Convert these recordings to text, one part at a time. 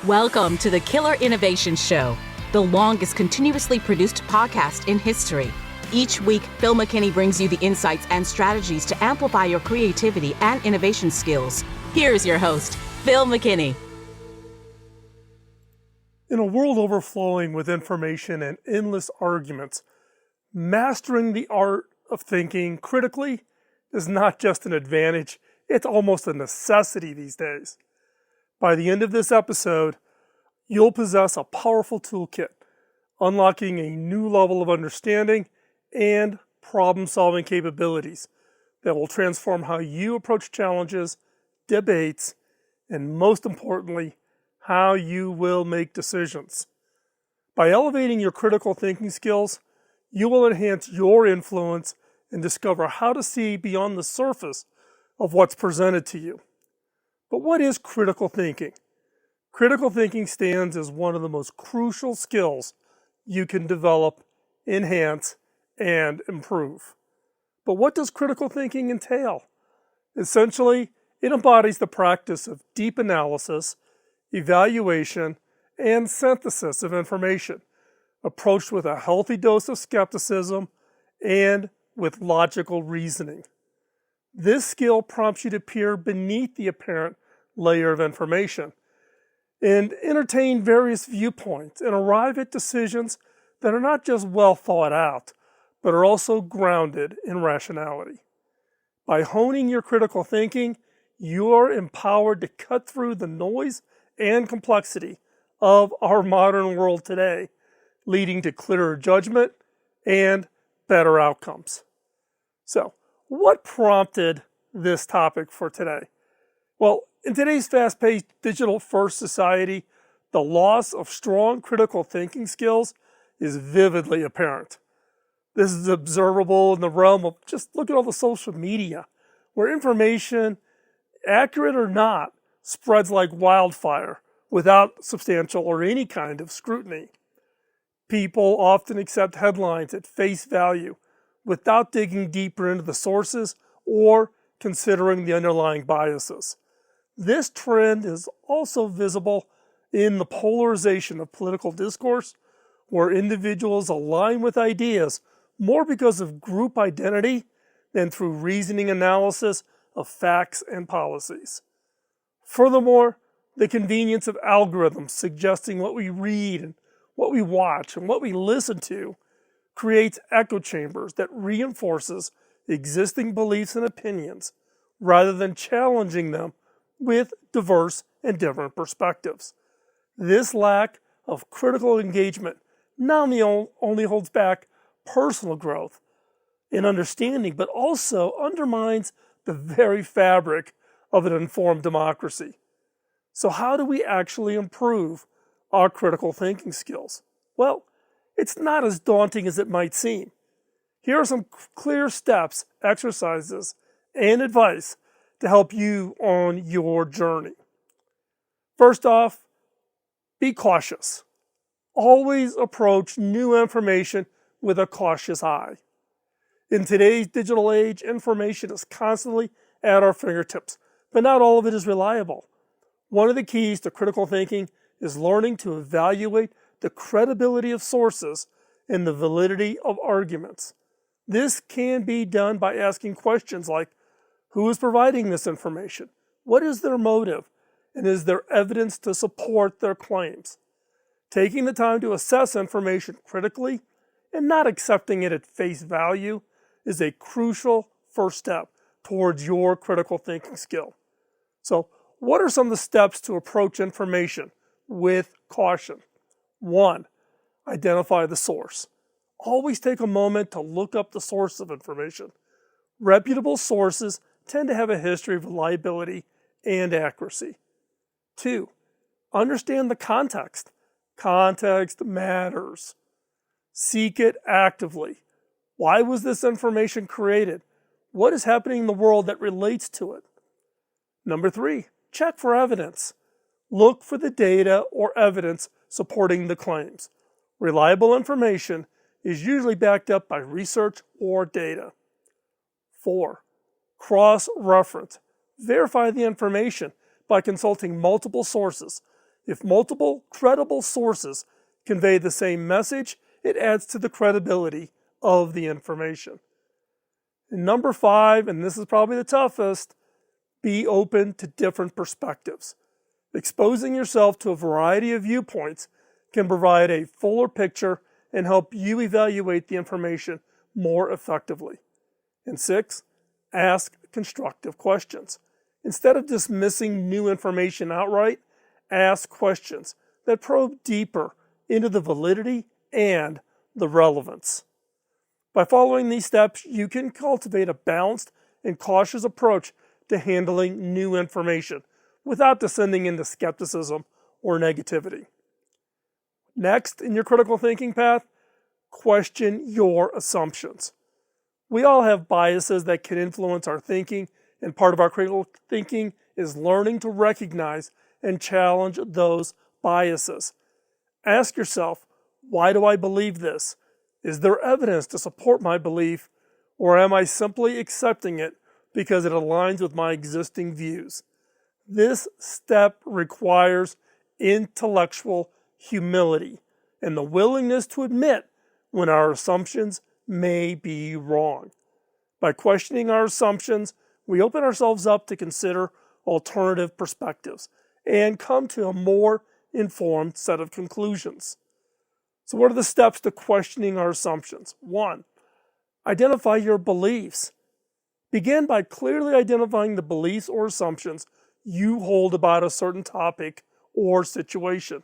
Welcome to the Killer Innovation Show, the longest continuously produced podcast in history. Each week, Phil McKinney brings you the insights and strategies to amplify your creativity and innovation skills. Here's your host, Phil McKinney. In a world overflowing with information and endless arguments, mastering the art of thinking critically is not just an advantage, it's almost a necessity these days. By the end of this episode, you'll possess a powerful toolkit, unlocking a new level of understanding and problem-solving capabilities that will transform how you approach challenges, debates, and most importantly, how you will make decisions. By elevating your critical thinking skills, you will enhance your influence and discover how to see beyond the surface of what's presented to you. But what is critical thinking? Critical thinking stands as one of the most crucial skills you can develop, enhance, and improve. But what does critical thinking entail? Essentially, it embodies the practice of deep analysis, evaluation, and synthesis of information, approached with a healthy dose of skepticism and with logical reasoning. This skill prompts you to peer beneath the apparent layer of information and entertain various viewpoints and arrive at decisions that are not just well thought out, but are also grounded in rationality. By honing your critical thinking, you are empowered to cut through the noise and complexity of our modern world today, leading to clearer judgment and better outcomes. So, what prompted this topic for today? Well, in today's fast-paced digital-first society, the loss of strong critical thinking skills is vividly apparent. This is observable in the realm of just look at all the social media, where information, accurate or not, spreads like wildfire without substantial or any kind of scrutiny. People often accept headlines at face value without digging deeper into the sources or considering the underlying biases. This trend is also visible in the polarization of political discourse, where individuals align with ideas more because of group identity than through reasoning analysis of facts and policies. Furthermore, the convenience of algorithms suggesting what we read and what we watch and what we listen to creates echo chambers that reinforces existing beliefs and opinions rather than challenging them with diverse and different perspectives. This lack of critical engagement not only holds back personal growth and understanding, but also undermines the very fabric of an informed democracy. So how do we actually improve our critical thinking skills? Well, it's not as daunting as it might seem. Here are some clear steps, exercises, and advice to help you on your journey. First off, be cautious. Always approach new information with a cautious eye. In today's digital age, information is constantly at our fingertips, but not all of it is reliable. One of the keys to critical thinking is learning to evaluate the credibility of sources and the validity of arguments. This can be done by asking questions like, who is providing this information? What is their motive? And is there evidence to support their claims? Taking the time to assess information critically and not accepting it at face value is a crucial first step towards your critical thinking skill. So, what are some of the steps to approach information with caution? 1. Identify the source. Always take a moment to look up the source of information. Reputable sources tend to have a history of reliability and accuracy. 2. Understand the context. Context matters. Seek it actively. Why was this information created? What is happening in the world that relates to it? Number 3, check for evidence. Look for the data or evidence supporting the claims. Reliable information is usually backed up by research or data. 4, cross-reference. Verify the information by consulting multiple sources, If multiple credible sources convey the same message, it adds to the credibility of the information. And number 5, and this is probably the toughest, be open to different perspectives. Exposing yourself to a variety of viewpoints can provide a fuller picture and help you evaluate the information more effectively. And 6, ask constructive questions. Instead of dismissing new information outright, ask questions that probe deeper into the validity and the relevance. By following these steps, you can cultivate a balanced and cautious approach to handling new information without descending into skepticism or negativity. Next, in your critical thinking path, question your assumptions. We all have biases that can influence our thinking, and part of our critical thinking is learning to recognize and challenge those biases. Ask yourself, why do I believe this? Is there evidence to support my belief, or am I simply accepting it because it aligns with my existing views? This step requires intellectual humility and the willingness to admit when our assumptions may be wrong. By questioning our assumptions, we open ourselves up to consider alternative perspectives and come to a more informed set of conclusions. So what are the steps to questioning our assumptions? 1, identify your beliefs. Begin by clearly identifying the beliefs or assumptions you hold about a certain topic or situation.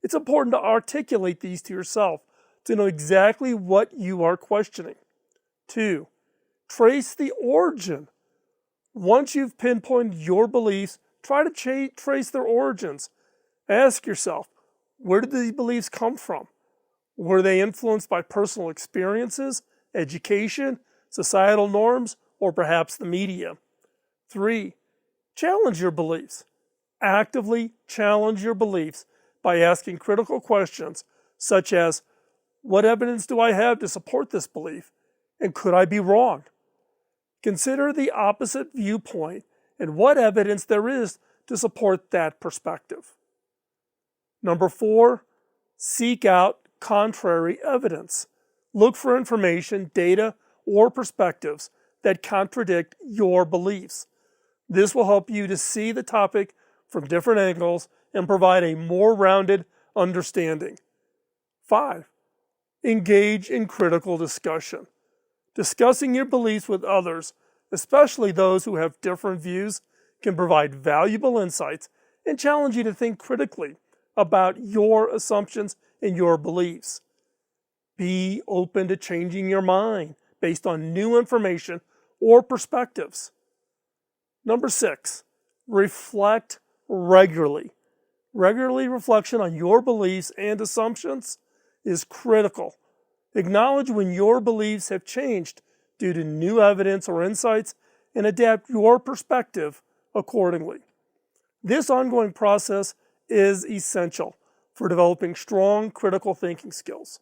It's important to articulate these to yourself to know exactly what you are questioning. 2, trace the origin. Once you've pinpointed your beliefs, try to trace their origins. Ask yourself, where did these beliefs come from? Were they influenced by personal experiences, education, societal norms, or perhaps the media? 3, challenge your beliefs. Actively challenge your beliefs by asking critical questions such as, what evidence do I have to support this belief? And could I be wrong? Consider the opposite viewpoint and what evidence there is to support that perspective. Number 4, seek out contrary evidence. Look for information, data, or perspectives that contradict your beliefs. This will help you to see the topic from different angles and provide a more rounded understanding. 5, engage in critical discussion. Discussing your beliefs with others, especially those who have different views, can provide valuable insights and challenge you to think critically about your assumptions and your beliefs. Be open to changing your mind based on new information or perspectives. Number 6, reflect regularly. Regularly reflection on your beliefs and assumptions is critical. Acknowledge when your beliefs have changed due to new evidence or insights and adapt your perspective accordingly. This ongoing process is essential for developing strong critical thinking skills.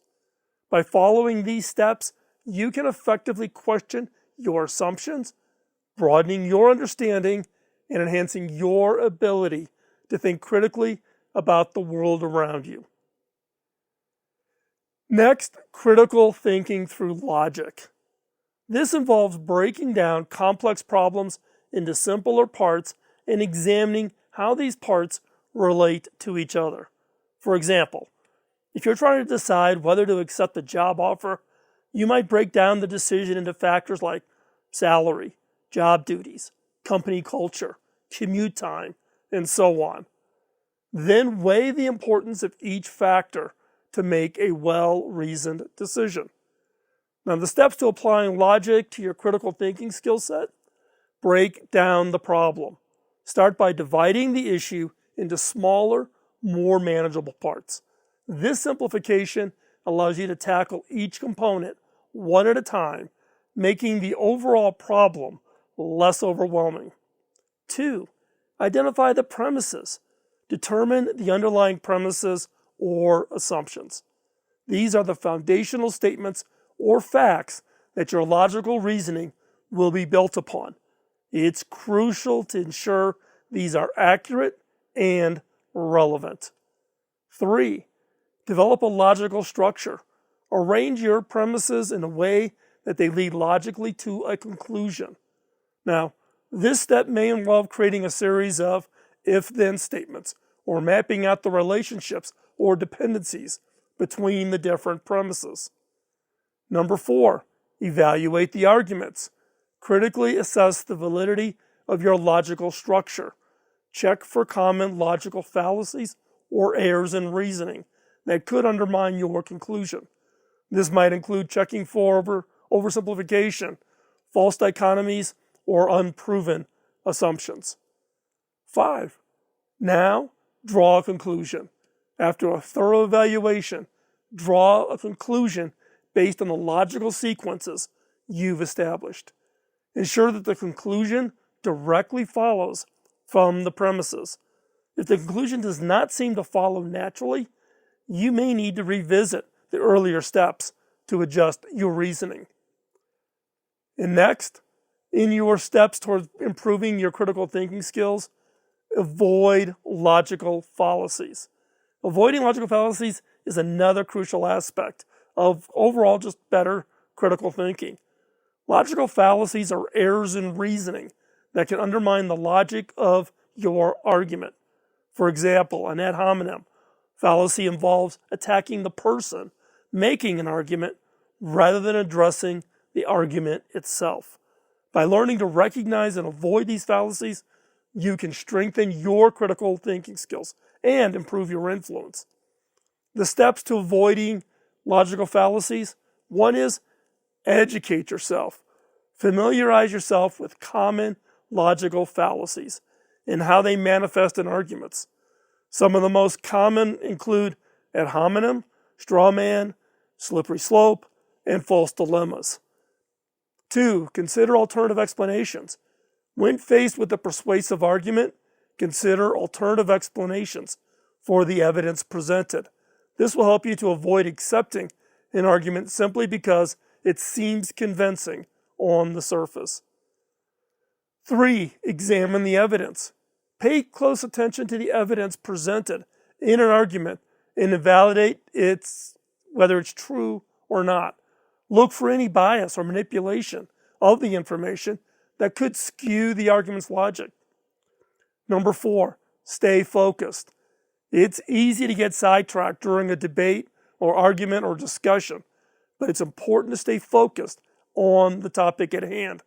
By following these steps, you can effectively question your assumptions, broadening your understanding, and enhancing your ability to think critically about the world around you. Next, critical thinking through logic. This involves breaking down complex problems into simpler parts and examining how these parts relate to each other. For example, if you're trying to decide whether to accept a job offer, you might break down the decision into factors like salary, job duties, company culture, commute time, and so on. Then weigh the importance of each factor to make a well-reasoned decision. Now, the steps to applying logic to your critical thinking skill set: break down the problem. Start by dividing the issue into smaller, more manageable parts. This simplification allows you to tackle each component one at a time, making the overall problem less overwhelming. 2, identify the premises. Determine the underlying premises or assumptions. These are the foundational statements or facts that your logical reasoning will be built upon. It's crucial to ensure these are accurate and relevant. 3. Develop a logical structure. Arrange your premises in a way that they lead logically to a conclusion. Now, this step may involve creating a series of if-then statements or mapping out the relationships or dependencies between the different premises. Number 4, evaluate the arguments. Critically assess the validity of your logical structure. Check for common logical fallacies or errors in reasoning that could undermine your conclusion. This might include checking for oversimplification, false dichotomies, or unproven assumptions. 5. Now, draw a conclusion. After a thorough evaluation, draw a conclusion based on the logical sequences you've established. Ensure that the conclusion directly follows from the premises. If the conclusion does not seem to follow naturally, you may need to revisit the earlier steps to adjust your reasoning. And next, in your steps towards improving your critical thinking skills, avoid logical fallacies. Avoiding logical fallacies is another crucial aspect of overall just better critical thinking. Logical fallacies are errors in reasoning that can undermine the logic of your argument. For example, an ad hominem fallacy involves attacking the person making an argument rather than addressing the argument itself. By learning to recognize and avoid these fallacies, you can strengthen your critical thinking skills and improve your influence. The steps to avoiding logical fallacies: 1 is educate yourself. Familiarize yourself with common logical fallacies and how they manifest in arguments. Some of the most common include ad hominem, straw man, slippery slope, and false dilemmas. 2, consider alternative explanations. When faced with a persuasive argument, consider alternative explanations for the evidence presented. This will help you to avoid accepting an argument simply because it seems convincing on the surface. 3, examine the evidence. Pay close attention to the evidence presented in an argument and evaluate whether it's true or not. Look for any bias or manipulation of the information that could skew the argument's logic. Number 4, stay focused. It's easy to get sidetracked during a debate or argument or discussion, but it's important to stay focused on the topic at hand.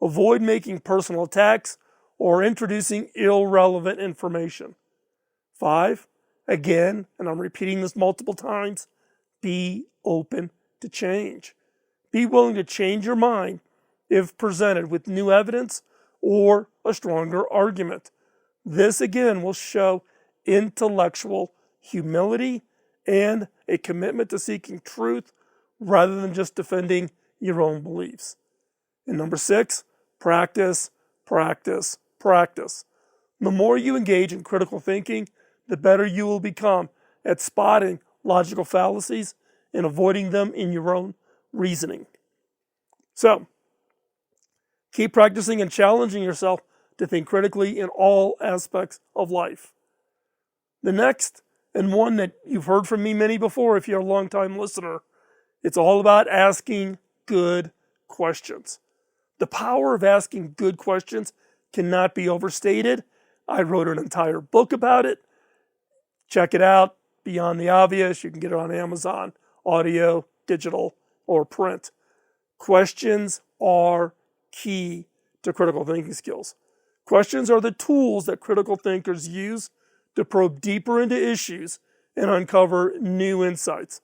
Avoid making personal attacks or introducing irrelevant information. 5, again, and I'm repeating this multiple times, be open to change. Be willing to change your mind if presented with new evidence or a stronger argument. This again will show intellectual humility and a commitment to seeking truth rather than just defending your own beliefs. And number 6, practice, practice, practice. The more you engage in critical thinking, the better you will become at spotting logical fallacies and avoiding them in your own reasoning. So, keep practicing and challenging yourself to think critically in all aspects of life. The next, and one that you've heard from me many before if you're a long-time listener, it's all about asking good questions. The power of asking good questions cannot be overstated. I wrote an entire book about it. Check it out, Beyond the Obvious. You can get it on Amazon, audio, digital, or print. Questions are key to critical thinking skills. Questions are the tools that critical thinkers use to probe deeper into issues and uncover new insights.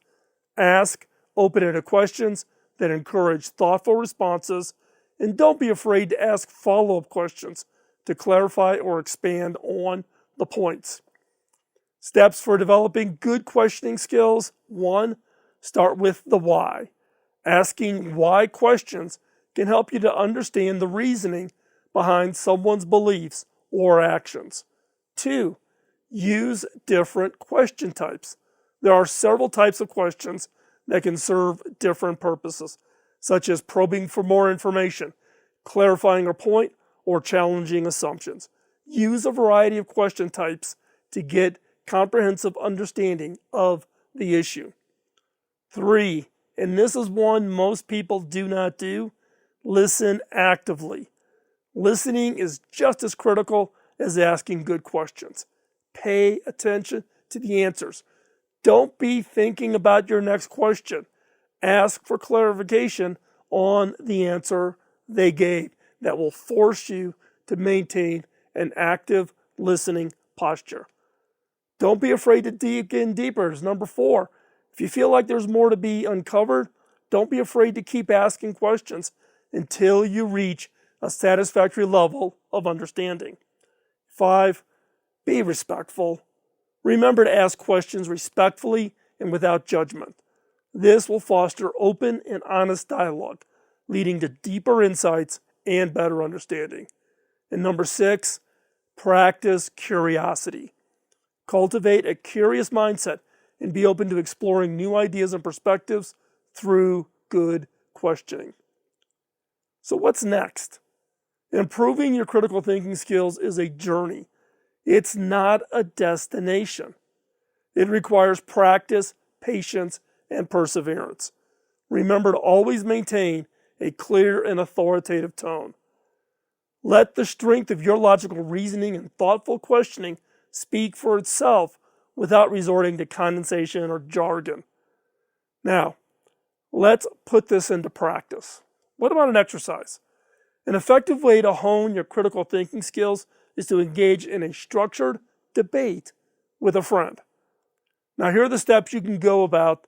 Ask open-ended questions that encourage thoughtful responses, and don't be afraid to ask follow-up questions to clarify or expand on the points. Steps for developing good questioning skills: 1, start with the why. Asking why questions can help you to understand the reasoning behind someone's beliefs or actions. 2, use different question types. There are several types of questions that can serve different purposes, such as probing for more information, clarifying a point, or challenging assumptions. Use a variety of question types to get comprehensive understanding of the issue. 3, and this is one most people do not do, listen actively. Listening is just as critical as asking good questions. Pay attention to the answers. Don't be thinking about your next question. Ask for clarification on the answer they gave. That will force you to maintain an active listening posture. Don't be afraid to dig in deeper. It's number 4. If you feel like there's more to be uncovered, don't be afraid to keep asking questions until you reach a satisfactory level of understanding. 5, be respectful. Remember to ask questions respectfully and without judgment. This will foster open and honest dialogue, leading to deeper insights and better understanding. And number 6, practice curiosity. Cultivate a curious mindset and be open to exploring new ideas and perspectives through good questioning. So what's next? Improving your critical thinking skills is a journey. It's not a destination. It requires practice, patience, and perseverance. Remember to always maintain a clear and authoritative tone. Let the strength of your logical reasoning and thoughtful questioning speak for itself without resorting to condensation or jargon. Now, let's put this into practice. What about an exercise? An effective way to hone your critical thinking skills is to engage in a structured debate with a friend. Now, here are the steps you can go about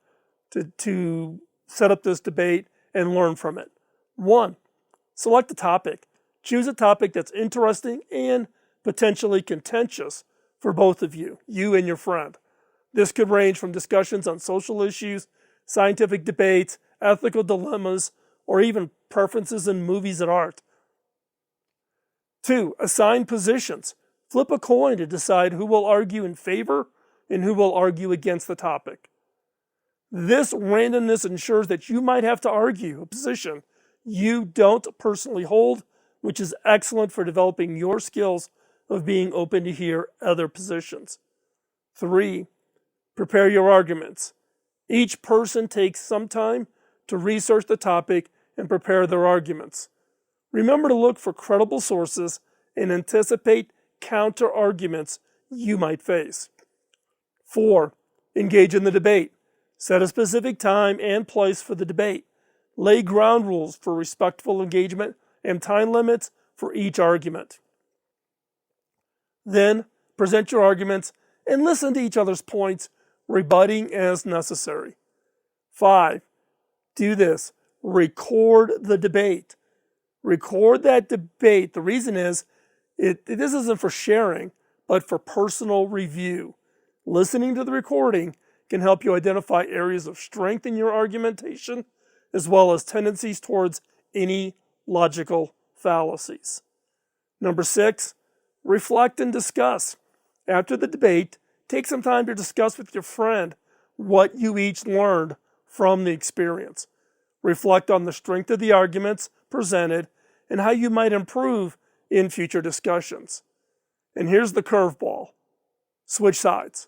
to set up this debate and learn from it. 1, select a topic. Choose a topic that's interesting and potentially contentious for both of you and your friend. This could range from discussions on social issues, scientific debates, ethical dilemmas, or even preferences in movies and art. 2, assign positions. Flip a coin to decide who will argue in favor and who will argue against the topic. This randomness ensures that you might have to argue a position you don't personally hold, which is excellent for developing your skills of being open to hear other positions. 3, prepare your arguments. Each person takes some time to research the topic and prepare their arguments. Remember to look for credible sources and anticipate counter arguments you might face. 4, engage in the debate. Set a specific time and place for the debate. Lay ground rules for respectful engagement and time limits for each argument. Then, present your arguments and listen to each other's points, rebutting as necessary. 5, do this. Record the debate. Record that debate. The reason is, this isn't for sharing, but for personal review. Listening to the recording can help you identify areas of strength in your argumentation, as well as tendencies towards any logical fallacies. Number 6, reflect and discuss. After the debate, take some time to discuss with your friend what you each learned from the experience. Reflect on the strength of the arguments presented and how you might improve in future discussions. And here's the curveball. Switch sides.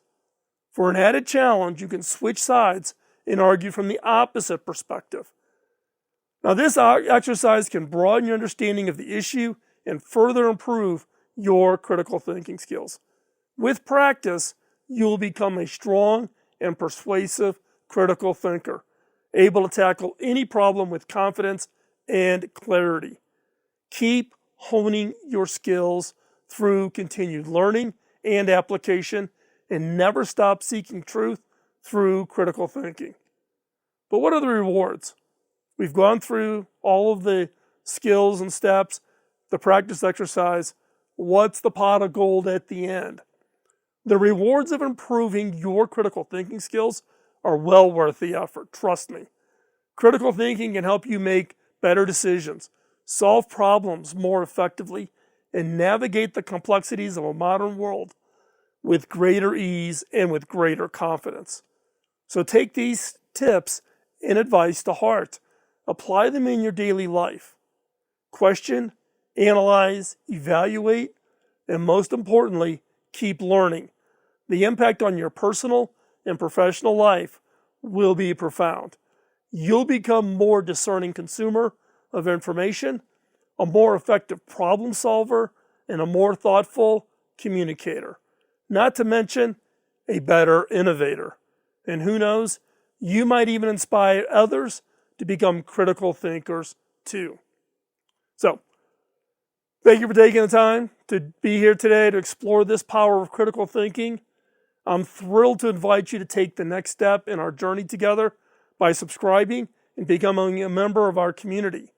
For an added challenge, you can switch sides and argue from the opposite perspective. Now, this exercise can broaden your understanding of the issue and further improve your critical thinking skills. With practice, you will become a strong and persuasive critical thinker, able to tackle any problem with confidence and clarity. Keep honing your skills through continued learning and application, and never stop seeking truth through critical thinking. But what are the rewards? We've gone through all of the skills and steps, the practice exercise. What's the pot of gold at the end? The rewards of improving your critical thinking skills are well worth the effort, trust me. Critical thinking can help you make better decisions, solve problems more effectively, and navigate the complexities of a modern world with greater ease and with greater confidence. So take these tips and advice to heart. Apply them in your daily life. Question, analyze, evaluate, and most importantly, keep learning. the impact on your personal and professional life will be profound. You'll become more discerning consumer of information, a more effective problem solver, and a more thoughtful communicator. Not to mention a better innovator. And who knows, you might even inspire others to become critical thinkers too. So, thank you for taking the time to be here today to explore this power of critical thinking. I'm thrilled to invite you to take the next step in our journey together by subscribing and becoming a member of our community.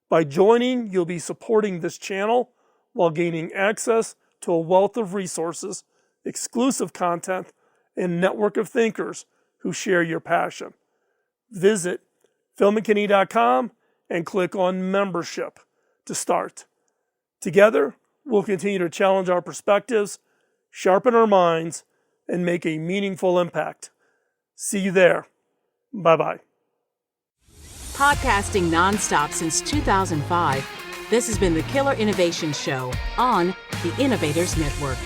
By joining, you'll be supporting this channel while gaining access to a wealth of resources, exclusive content, and network of thinkers who share your passion. Visit philmckinney.com and click on membership to start. Together, we'll continue to challenge our perspectives, sharpen our minds, and make a meaningful impact. See you there. Bye-bye. Podcasting nonstop since 2005, this has been the Killer Innovation Show on the Innovators Network.